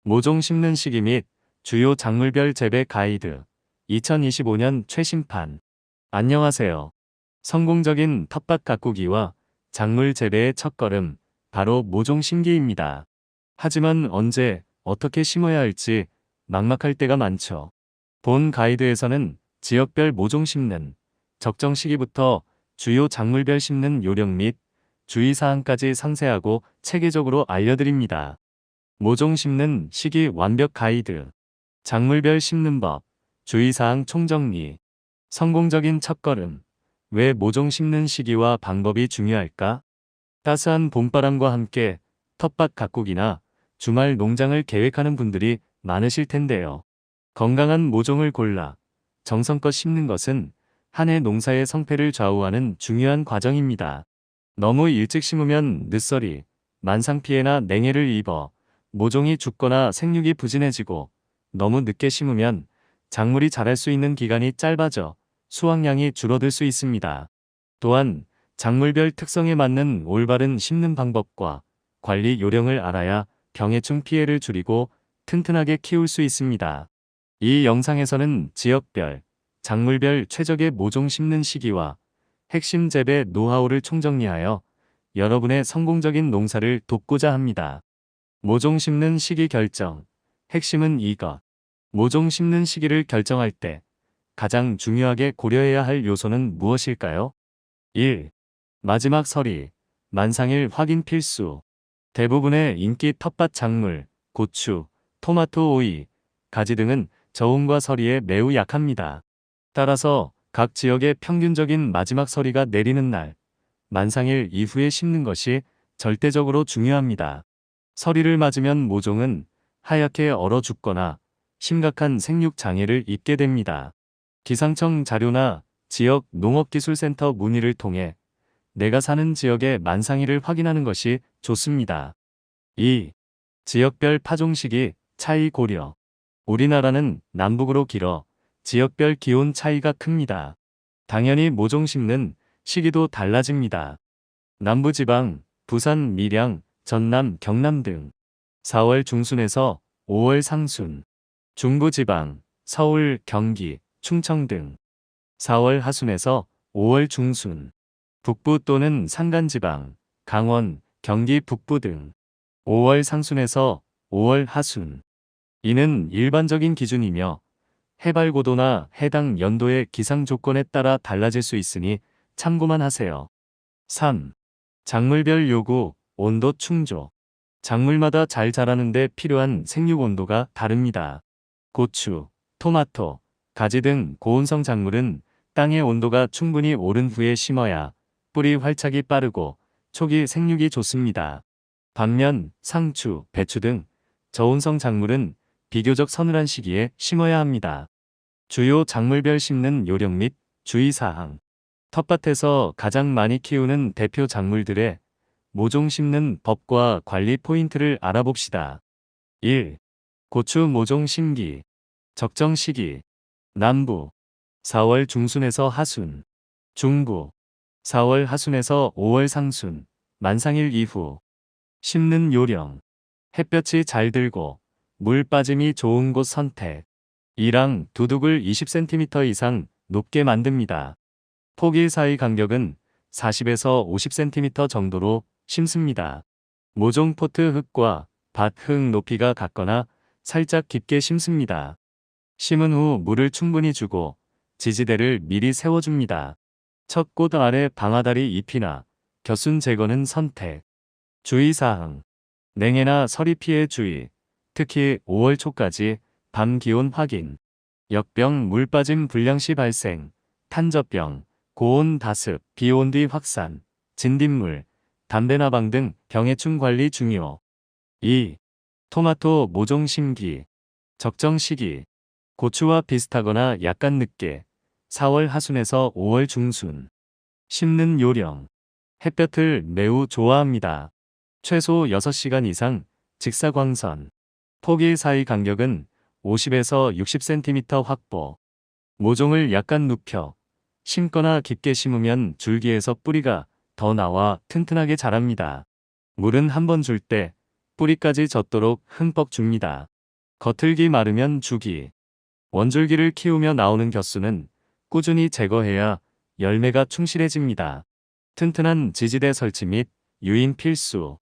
모종 심는 시기 및 주요 작물별 재배 가이드 2025년 최신판. 안녕하세요. 성공적인 텃밭 가꾸기와 작물 재배의 첫걸음, 바로 모종 심기입니다. 하지만 언제, 어떻게 심어야 할지 막막할 때가 많죠. 본 가이드에서는 지역별 모종 심는, 적정 시기부터 주요 작물별 심는 요령 및 주의사항까지 상세하고 체계적으로 알려드립니다. 모종 심는 시기 완벽 가이드, 작물별 심는 법, 주의사항 총정리, 성공적인 첫걸음, 왜 모종 심는 시기와 방법이 중요할까? 따스한 봄바람과 함께 텃밭 가꾸기나 주말 농장을 계획하는 분들이 많으실 텐데요. 건강한 모종을 골라 정성껏 심는 것은 한 해 농사의 성패를 좌우하는 중요한 과정입니다. 너무 일찍 심으면 늦서리, 만상피해나 냉해를 입어 모종이 죽거나 생육이 부진해지고, 너무 늦게 심으면 작물이 자랄 수 있는 기간이 짧아져 수확량이 줄어들 수 있습니다. 또한 작물별 특성에 맞는 올바른 심는 방법과 관리 요령을 알아야 병해충 피해를 줄이고 튼튼하게 키울 수 있습니다. 이 영상에서는 지역별, 작물별 최적의 모종 심는 시기와 핵심 재배 노하우를 총정리하여 여러분의 성공적인 농사를 돕고자 합니다. 모종 심는 시기 결정. 핵심은 이것. 모종 심는 시기를 결정할 때 가장 중요하게 고려해야 할 요소는 무엇일까요? 1. 마지막 서리, 만상일 확인 필수. 대부분의 인기 텃밭 작물, 고추, 토마토, 오이, 가지 등은 저온과 서리에 매우 약합니다. 따라서 각 지역의 평균적인 마지막 서리가 내리는 날, 만상일 이후에 심는 것이 절대적으로 중요합니다. 서리를 맞으면 모종은 하얗게 얼어 죽거나 심각한 생육 장애를 입게 됩니다. 기상청 자료나 지역 농업기술센터 문의를 통해 내가 사는 지역의 만상일을 확인하는 것이 좋습니다. 2. 지역별 파종 시기 차이 고려. 우리나라는 남북으로 길어 지역별 기온 차이가 큽니다. 당연히 모종 심는 시기도 달라집니다. 남부지방, 부산, 밀양, 전남, 경남 등 4월 중순에서 5월 상순, 중부지방, 서울, 경기, 충청 등 4월 하순에서 5월 중순, 북부 또는 산간지방, 강원, 경기 북부 등 5월 상순에서 5월 하순. 이는 일반적인 기준이며 해발 고도나 해당 연도의 기상 조건에 따라 달라질 수 있으니 참고만 하세요. 3. 작물별 요구, 온도 충족. 작물마다 잘 자라는 데 필요한 생육 온도가 다릅니다. 고추, 토마토, 가지 등 고온성 작물은 땅의 온도가 충분히 오른 후에 심어야 뿌리 활착이 빠르고 초기 생육이 좋습니다. 반면 상추, 배추 등 저온성 작물은 비교적 서늘한 시기에 심어야 합니다. 주요 작물별 심는 요령 및 주의사항. 텃밭에서 가장 많이 키우는 대표 작물들의 모종 심는 법과 관리 포인트를 알아봅시다. 1. 고추 모종 심기. 적정 시기. 남부 4월 중순에서 하순, 중부 4월 하순에서 5월 상순, 만상일 이후. 심는 요령. 햇볕이 잘 들고 물 빠짐이 좋은 곳 선택. 이랑 두둑을 20cm 이상 높게 만듭니다. 포기 사이 간격은 40에서 50cm 정도로 심습니다. 모종 포트 흙과 밭 흙 높이가 같거나 살짝 깊게 심습니다. 심은 후 물을 충분히 주고 지지대를 미리 세워줍니다. 첫 꽃 아래 방아다리 잎이나 겨순 제거는 선택. 주의사항. 냉해나 서리 피해 주의. 특히 5월 초까지 밤 기온 확인. 역병 물 빠짐 불량시 발생. 탄저병, 고온 다습, 비온 뒤 확산, 진딧물, 담배나방 등 병해충 관리 중요. 2. 토마토 모종 심기. 적정 시기. 고추와 비슷하거나 약간 늦게 4월 하순에서 5월 중순. 심는 요령. 햇볕을 매우 좋아합니다. 최소 6시간 이상 직사광선. 포기 사이 간격은 50에서 60cm 확보. 모종을 약간 눕혀 심거나 깊게 심으면 줄기에서 뿌리가 더 나와 튼튼하게 자랍니다. 물은 한 번 줄 때 뿌리까지 젖도록 흠뻑 줍니다. 겉흙이 마르면 주기. 원줄기를 키우며 나오는 겨수는 꾸준히 제거해야 열매가 충실해집니다. 튼튼한 지지대 설치 및 유인 필수.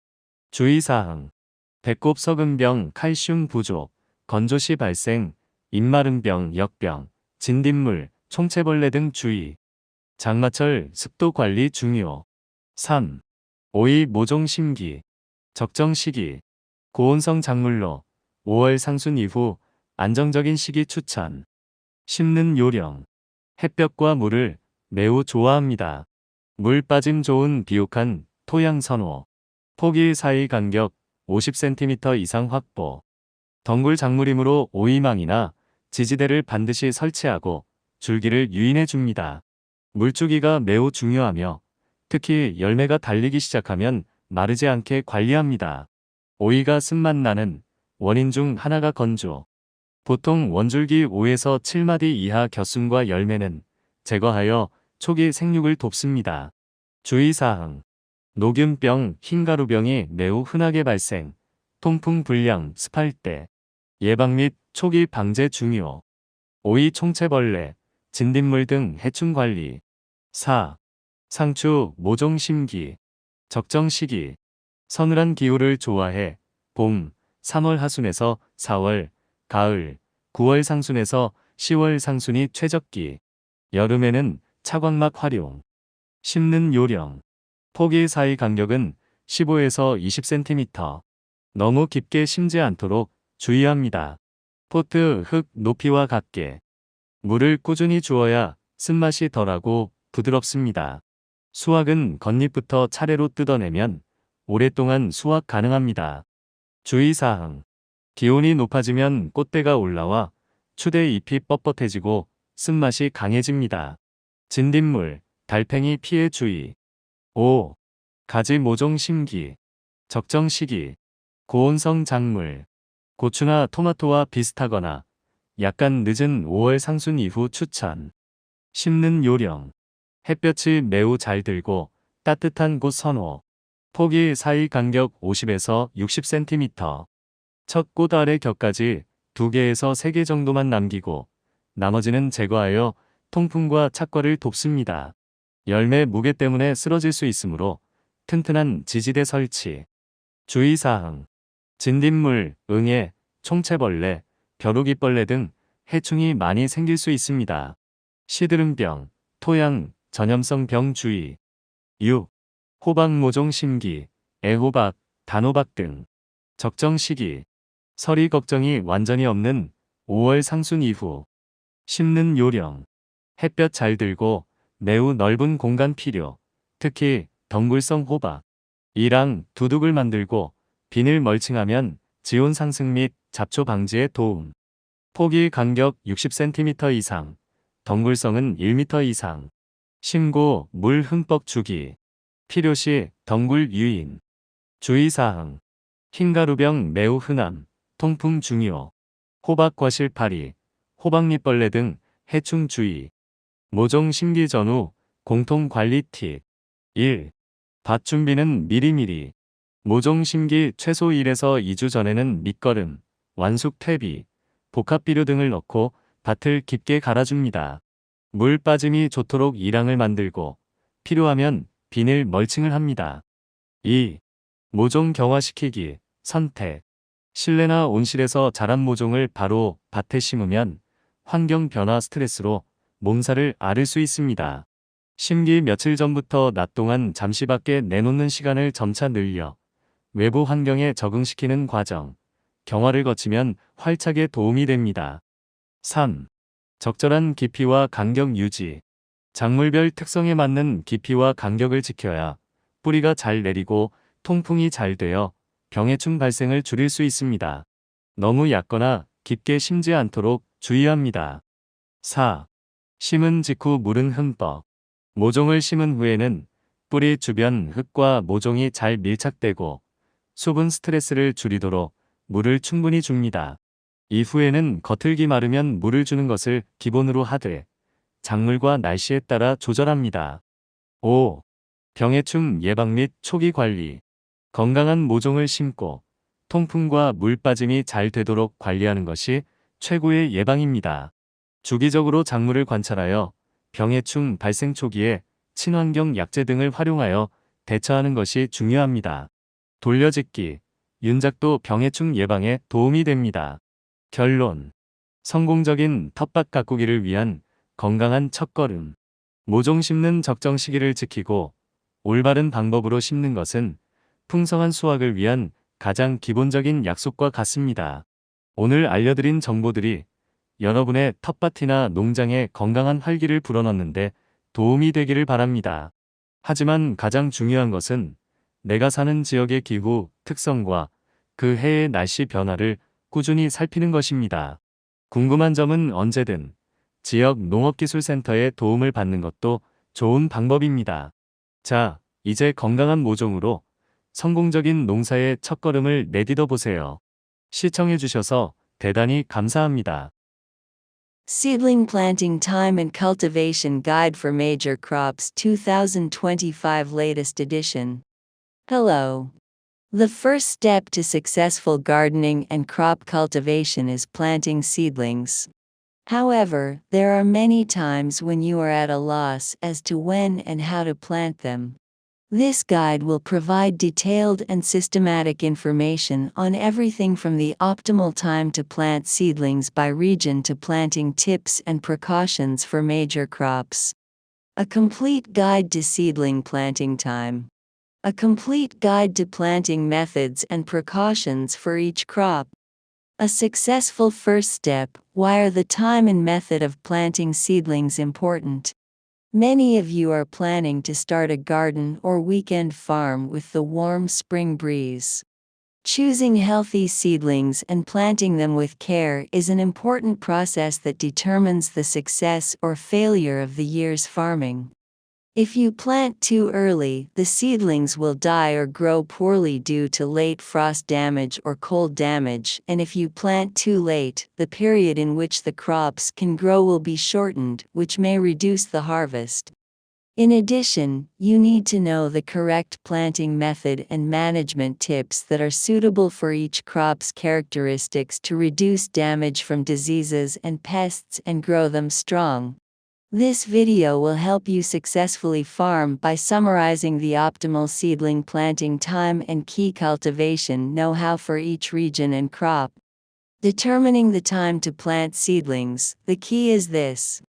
주의사항. 배꼽 썩은병, 칼슘 부족, 건조시 발생, 입마른병, 역병, 진딧물, 총채벌레 등 주의. 장마철 습도 관리 중요. 3. 오이 모종 심기. 적정 시기. 고온성 작물로 5월 상순 이후 안정적인 시기 추천. 심는 요령. 햇볕과 물을 매우 좋아합니다. 물 빠짐 좋은 비옥한 토양 선호. 포기 사이 간격 50cm 이상 확보. 덩굴 작물이므로 오이망이나 지지대를 반드시 설치하고 줄기를 유인해 줍니다. 물주기가 매우 중요하며 특히 열매가 달리기 시작하면 마르지 않게 관리합니다. 오이가 쓴맛 나는 원인 중 하나가 건조. 보통 원줄기 5에서 7마디 이하 겨순과 열매는 제거하여 초기 생육을 돕습니다. 주의사항. 녹균병, 흰가루병이 매우 흔하게 발생. 통풍 불량, 습할 때 예방 및 초기 방제 중요. 오이 총채벌레, 진딧물 등 해충 관리. 4. 상추 모종 심기. 적정 시기. 서늘한 기후를 좋아해 봄 3월 하순에서 4월, 가을 9월 상순에서 10월 상순이 최적기. 여름에는 차광막 활용. 심는 요령. 포기 사이 간격은 15에서 20cm. 너무 깊게 심지 않도록 주의합니다. 포트 흙 높이와 같게. 물을 꾸준히 주어야 쓴맛이 덜하고 부드럽습니다. 수확은 겉잎부터 차례로 뜯어내면 오랫동안 수확 가능합니다. 주의사항. 기온이 높아지면 꽃대가 올라와 추대 잎이 뻣뻣해지고 쓴맛이 강해집니다. 진딧물, 달팽이 피해 주의. 5. 가지 모종 심기. 적정 시기. 고온성 작물. 고추나 토마토와 비슷하거나 약간 늦은 5월 상순 이후 추천. 심는 요령. 햇볕이 매우 잘 들고 따뜻한 곳 선호. 포기 사이 간격 50에서 60cm. 첫 꽃 아래 격까지 2개에서 3개 정도만 남기고 나머지는 제거하여 통풍과 착과를 돕습니다. 열매 무게 때문에 쓰러질 수 있으므로 튼튼한 지지대 설치. 주의사항. 진딧물, 응애, 총채벌레, 벼룩이벌레 등 해충이 많이 생길 수 있습니다. 시드름병, 토양, 전염성 병 주의. 6. 호박 모종 심기, 애호박, 단호박 등. 적정 시기. 서리 걱정이 완전히 없는 5월 상순 이후. 심는 요령. 햇볕 잘 들고 매우 넓은 공간 필요. 특히 덩굴성 호박. 이랑 두둑을 만들고 비닐 멀칭하면 지온 상승 및 잡초 방지에 도움. 포기 간격 60cm 이상. 덩굴성은 1m 이상. 심고 물 흠뻑 주기. 필요시 덩굴 유인. 주의사항. 흰가루병 매우 흔함. 통풍 중요. 호박 과실파리, 호박잎벌레 등 해충 주의. 모종 심기 전후 공통관리 팁. 1. 밭 준비는 미리미리. 모종 심기 최소 1에서 2주 전에는 밑거름, 완숙 퇴비, 복합비료 등을 넣고 밭을 깊게 갈아줍니다. 물 빠짐이 좋도록 이랑을 만들고 필요하면 비닐 멀칭을 합니다. 2. 모종 경화시키기, 선택. 실내나 온실에서 자란 모종을 바로 밭에 심으면 환경 변화 스트레스로 몸살을 앓을 수 있습니다. 심기 며칠 전부터 낮 동안 잠시 밖에 내놓는 시간을 점차 늘려 외부 환경에 적응시키는 과정, 경화를 거치면 활착에 도움이 됩니다. 3. 적절한 깊이와 간격 유지. 작물별 특성에 맞는 깊이와 간격을 지켜야 뿌리가 잘 내리고 통풍이 잘 되어 병해충 발생을 줄일 수 있습니다. 너무 얕거나 깊게 심지 않도록 주의합니다. 4. 심은 직후 물은 흠뻑. 모종을 심은 후에는 뿌리 주변 흙과 모종이 잘 밀착되고 수분 스트레스를 줄이도록 물을 충분히 줍니다. 이후에는 겉흙이 마르면 물을 주는 것을 기본으로 하되 작물과 날씨에 따라 조절합니다. 5. 병해충 예방 및 초기 관리. 건강한 모종을 심고 통풍과 물 빠짐이 잘 되도록 관리하는 것이 최고의 예방입니다. 주기적으로 작물을 관찰하여 병해충 발생 초기에 친환경 약재 등을 활용하여 대처하는 것이 중요합니다. 돌려짓기, 윤작도 병해충 예방에 도움이 됩니다. 결론. 성공적인 텃밭 가꾸기를 위한 건강한 첫걸음. 모종 심는 적정 시기를 지키고 올바른 방법으로 심는 것은 풍성한 수확을 위한 가장 기본적인 약속과 같습니다. 오늘 알려드린 정보들이 여러분의 텃밭이나 농장에 건강한 활기를 불어넣는데 도움이 되기를 바랍니다. 하지만 가장 중요한 것은 내가 사는 지역의 기후 특성과 그 해의 날씨 변화를 꾸준히 살피는 것입니다. 궁금한 점은 언제든 지역 농업기술센터의 도움을 받는 것도 좋은 방법입니다. 자, 이제 건강한 모종으로 성공적인 농사의 첫걸음을 내딛어 보세요. 시청해주셔서 대단히 감사합니다. Seedling Planting Time and Cultivation Guide for Major Crops 2025 Latest Edition. Hello. The first step to successful gardening and crop cultivation is planting seedlings. However, there are many times when you are at a loss as to when and how to plant them. This guide will provide detailed and systematic information on everything from the optimal time to plant seedlings by region to planting tips and precautions for major crops. A complete guide to seedling planting time. A complete guide to planting methods and precautions for each crop. A successful first step. Why are the time and method of planting seedlings important? Many of you are planning to start a garden or weekend farm with the warm spring breeze. Choosing healthy seedlings and planting them with care is an important process that determines the success or failure of the year's farming. If you plant too early, the seedlings will die or grow poorly due to late frost damage or cold damage, and if you plant too late, the period in which the crops can grow will be shortened, which may reduce the harvest. In addition, you need to know the correct planting method and management tips that are suitable for each crop's characteristics to reduce damage from diseases and pests and grow them strong. This video will help you successfully farm by summarizing the optimal seedling planting time and key cultivation know-how for each region and crop. Determining the time to plant seedlings, the key is this.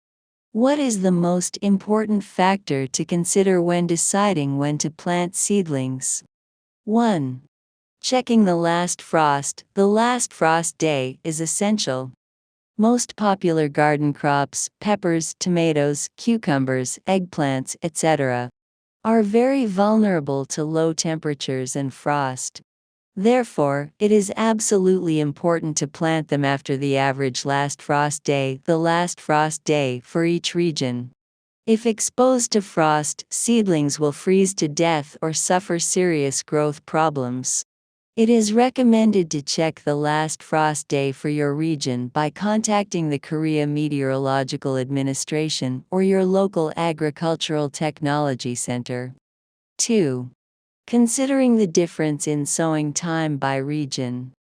What is the most important factor to consider when deciding when to plant seedlings? 1. Checking the last frost. The last frost day is essential. Most popular garden crops, peppers, tomatoes, cucumbers, eggplants, etc., are very vulnerable to low temperatures and frost. Therefore, it is absolutely important to plant them after the average last frost day, the last frost day for each region. If exposed to frost, seedlings will freeze to death or suffer serious growth problems. It is recommended to check the last frost day for your region by contacting the Korea Meteorological Administration or your local agricultural technology center. 2. Considering the difference in sowing time by region.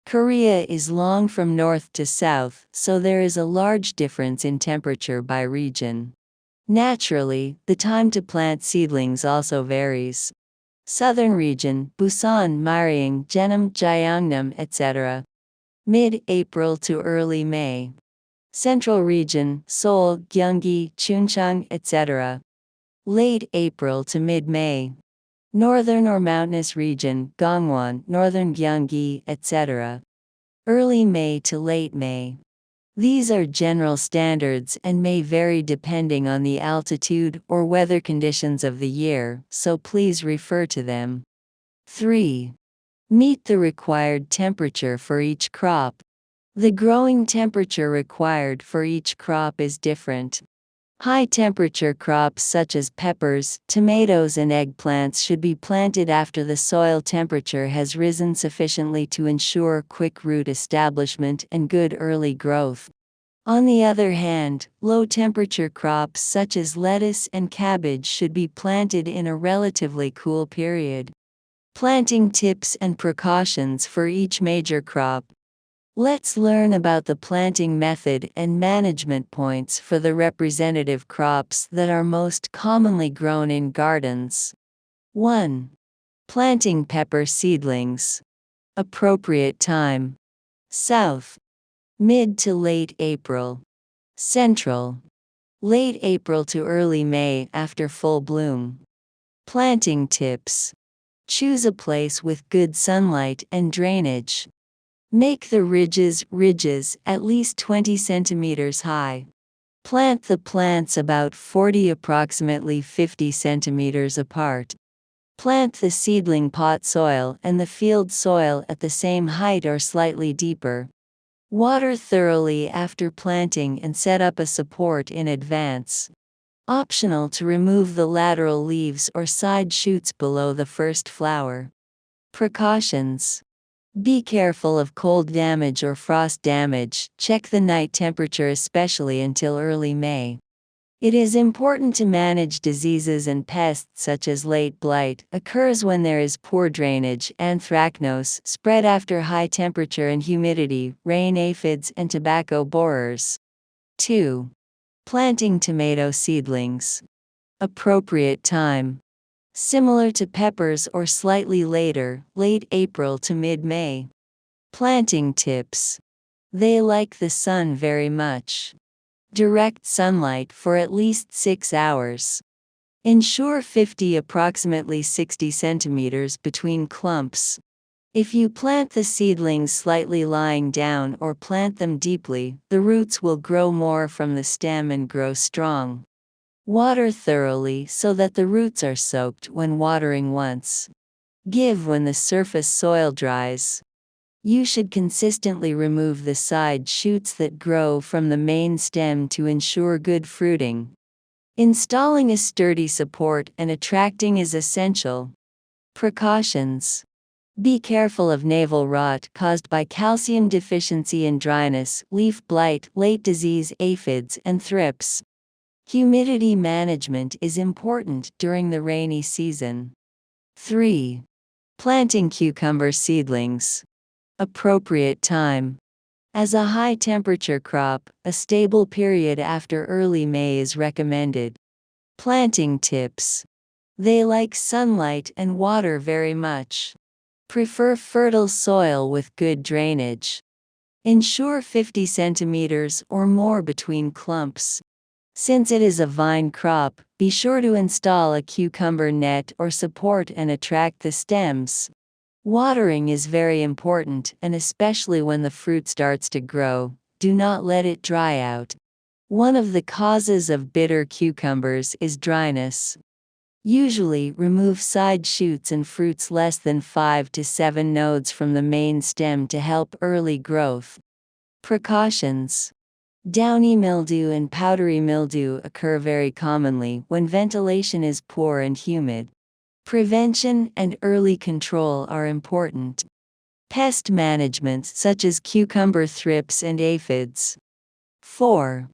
Korea is long from north to south, so there is a large difference in temperature by region. Naturally, the time to plant seedlings also varies. Southern region, Busan, Maryang, Jeonnam, Gyeongnam, etc. Mid-April to early May. Central region, Seoul, Gyeonggi, Chuncheon, etc. Late April to mid-May. Northern or mountainous region, Gangwon, Northern Gyeonggi, etc. Early May to late May. These are general standards and may vary depending on the altitude or weather conditions of the year, so please refer to them. 3. Meet the required temperature for each crop. The growing temperature required for each crop is different. High-temperature crops such as peppers, tomatoes and eggplants should be planted after the soil temperature has risen sufficiently to ensure quick root establishment and good early growth. On the other hand, low-temperature crops such as lettuce and cabbage should be planted in a relatively cool period. Planting tips and precautions for each major crop. Let's learn about the planting method and management points for the representative crops that are most commonly grown in gardens. 1. Planting pepper seedlings. Appropriate time. South. Mid to late April. Central. Late April to early May after full bloom. Planting tips. Choose a place with good sunlight and drainage. Make the ridges at least 20 centimeters high. Plant the plants about 40 approximately 50 centimeters apart. Plant the seedling pot soil and the field soil at the same height or slightly deeper. Water thoroughly after planting and set up a support in advance. Optional to remove the lateral leaves or side shoots below the first flower. Precautions. Be careful of cold damage or frost damage. Check the night temperature especially until early May. It is important to manage diseases and pests such as late blight, occurs when there is poor drainage, anthracnose, spread after high temperature and humidity, rain aphids and tobacco borers. 2. Planting tomato seedlings. Appropriate time. Similar to peppers or slightly later, late April to mid-May. Planting tips. They like the sun very much. Direct sunlight for at least 6 hours. Ensure 50 approximately 60 centimeters between clumps. If you plant the seedlings slightly lying down or plant them deeply, the roots will grow more from the stem and grow strong. Water thoroughly so that the roots are soaked when watering once. Give when the surface soil dries. You should consistently remove the side shoots that grow from the main stem to ensure good fruiting. Installing a sturdy support and attracting is essential. Precautions. Be careful of navel rot caused by calcium deficiency and dryness, leaf blight, late disease, aphids, and thrips. Humidity management is important during the rainy season. 3. Planting cucumber seedlings. Appropriate time. As a high-temperature crop, a stable period after early May is recommended. Planting tips. They like sunlight and water very much. Prefer fertile soil with good drainage. Ensure 50 centimeters or more between clumps. Since it is a vine crop, be sure to install a cucumber net or support and attract the stems. Watering is very important, and especially when the fruit starts to grow, do not let it dry out. One of the causes of bitter cucumbers is dryness. Usually remove side shoots and fruits less than 5 to 7 nodes from the main stem to help early growth. Precautions. Downy mildew and powdery mildew occur very commonly when ventilation is poor and humid. Prevention and early control are important. Pest management such as cucumber thrips and aphids. 4.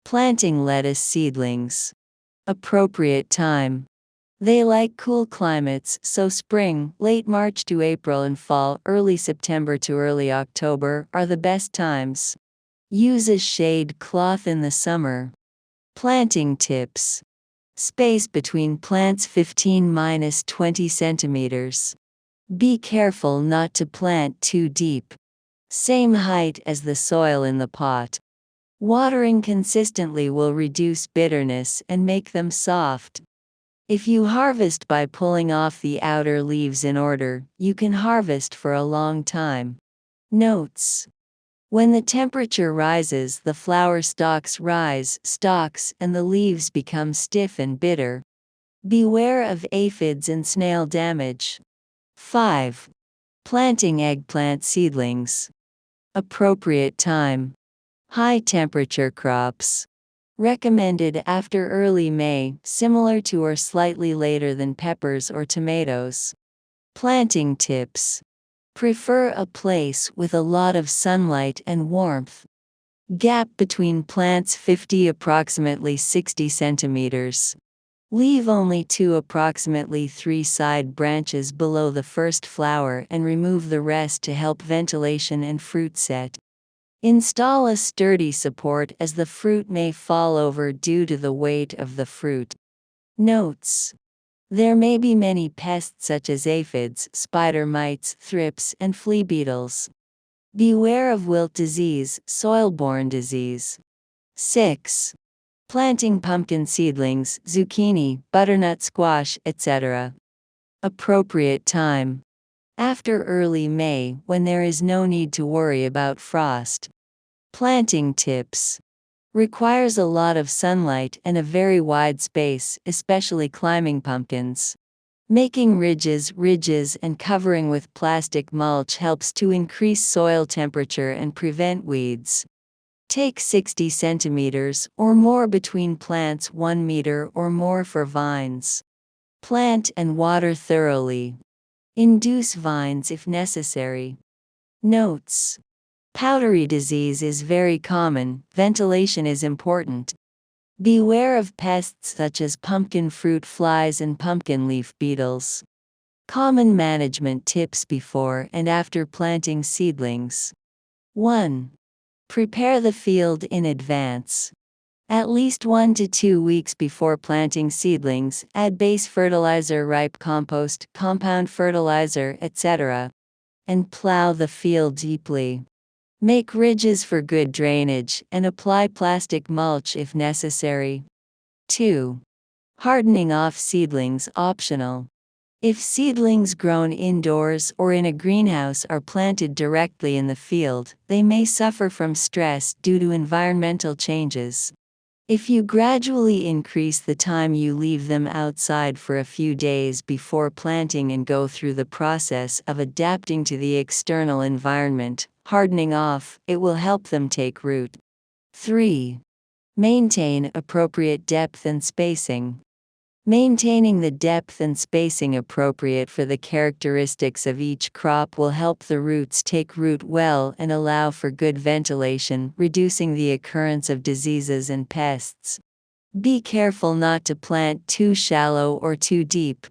Planting lettuce seedlings. Appropriate time. They like cool climates, so spring, late March to April, and fall, early September to early October, are the best times. Use a shade cloth in the summer. Planting tips. Space between plants 15–20 centimeters. Be careful not to plant too deep. Same height as the soil in the pot. Watering consistently will reduce bitterness and make them soft. If you harvest by pulling off the outer leaves in order, you can harvest for a long time. Notes. When the temperature rises, the flower stalks rise, and the leaves become stiff and bitter. Beware of aphids and snail damage. 5. Planting eggplant seedlings. Appropriate time. High temperature crops. Recommended after early May, similar to or slightly later than peppers or tomatoes. Planting tips. Prefer a place with a lot of sunlight and warmth. Gap between plants 50 approximately 60 centimeters. Leave only 2 approximately 3 side branches below the first flower and remove the rest to help ventilation and fruit set. Install a sturdy support as the fruit may fall over due to the weight of the fruit. Notes: there may be many pests such as aphids, spider mites, thrips, and flea beetles. Beware of wilt disease, soil-borne disease. 6. Planting pumpkin seedlings, zucchini, butternut squash, etc. Appropriate time: after early May, when there is no need to worry about frost. Planting tips: requires a lot of sunlight and a very wide space, especially climbing pumpkins. Making ridges and covering with plastic mulch helps to increase soil temperature and prevent weeds. Take 60 centimeters or more between plants, 1 meter or more for vines. Plant and water thoroughly. Induce vines if necessary. Notes: powdery disease is very common, ventilation is important. Beware of pests such as pumpkin fruit flies and pumpkin leaf beetles. Common management tips before and after planting seedlings. 1. Prepare the field in advance. At least 1 to 2 weeks before planting seedlings, add base fertilizer, ripe compost, compound fertilizer, etc., and plow the field deeply. Make ridges for good drainage and apply plastic mulch if necessary. 2. Hardening off seedlings optional. If seedlings grown indoors or in a greenhouse are planted directly in the field, they may suffer from stress due to environmental changes. If you gradually increase the time you leave them outside for a few days before planting and go through the process of adapting to the external environment, hardening off, it will help them take root. 3. Maintain appropriate depth and spacing. Maintaining the depth and spacing appropriate for the characteristics of each crop will help the roots take root well and allow for good ventilation, reducing the occurrence of diseases and pests. Be careful not to plant too shallow or too deep.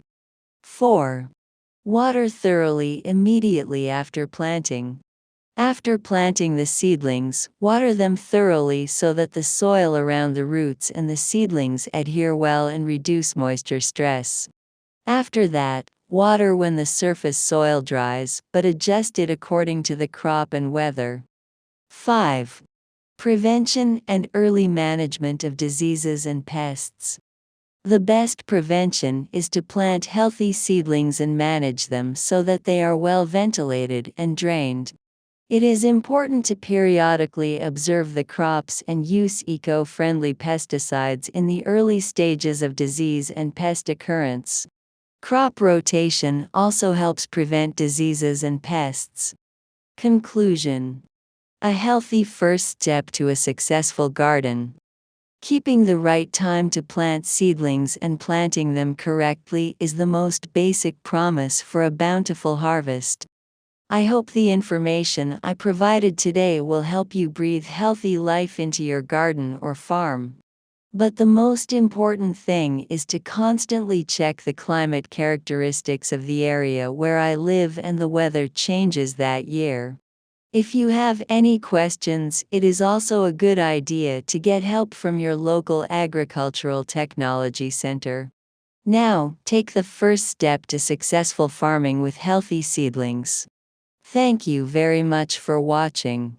4. Water thoroughly immediately after planting. After planting the seedlings, water them thoroughly so that the soil around the roots and the seedlings adhere well and reduce moisture stress. After that, water when the surface soil dries, but adjust it according to the crop and weather. 5. Prevention and early management of diseases and pests. The best prevention is to plant healthy seedlings and manage them so that they are well ventilated and drained. It is important to periodically observe the crops and use eco-friendly pesticides in the early stages of disease and pest occurrence. Crop rotation also helps prevent diseases and pests. Conclusion: a healthy first step to a successful garden. Keeping the right time to plant seedlings and planting them correctly is the most basic promise for a bountiful harvest. I hope the information I provided today will help you breathe healthy life into your garden or farm. But the most important thing is to constantly check the climate characteristics of the area where I live and the weather changes that year. If you have any questions, it is also a good idea to get help from your local agricultural technology center. Now, take the first step to successful farming with healthy seedlings. Thank you very much for watching.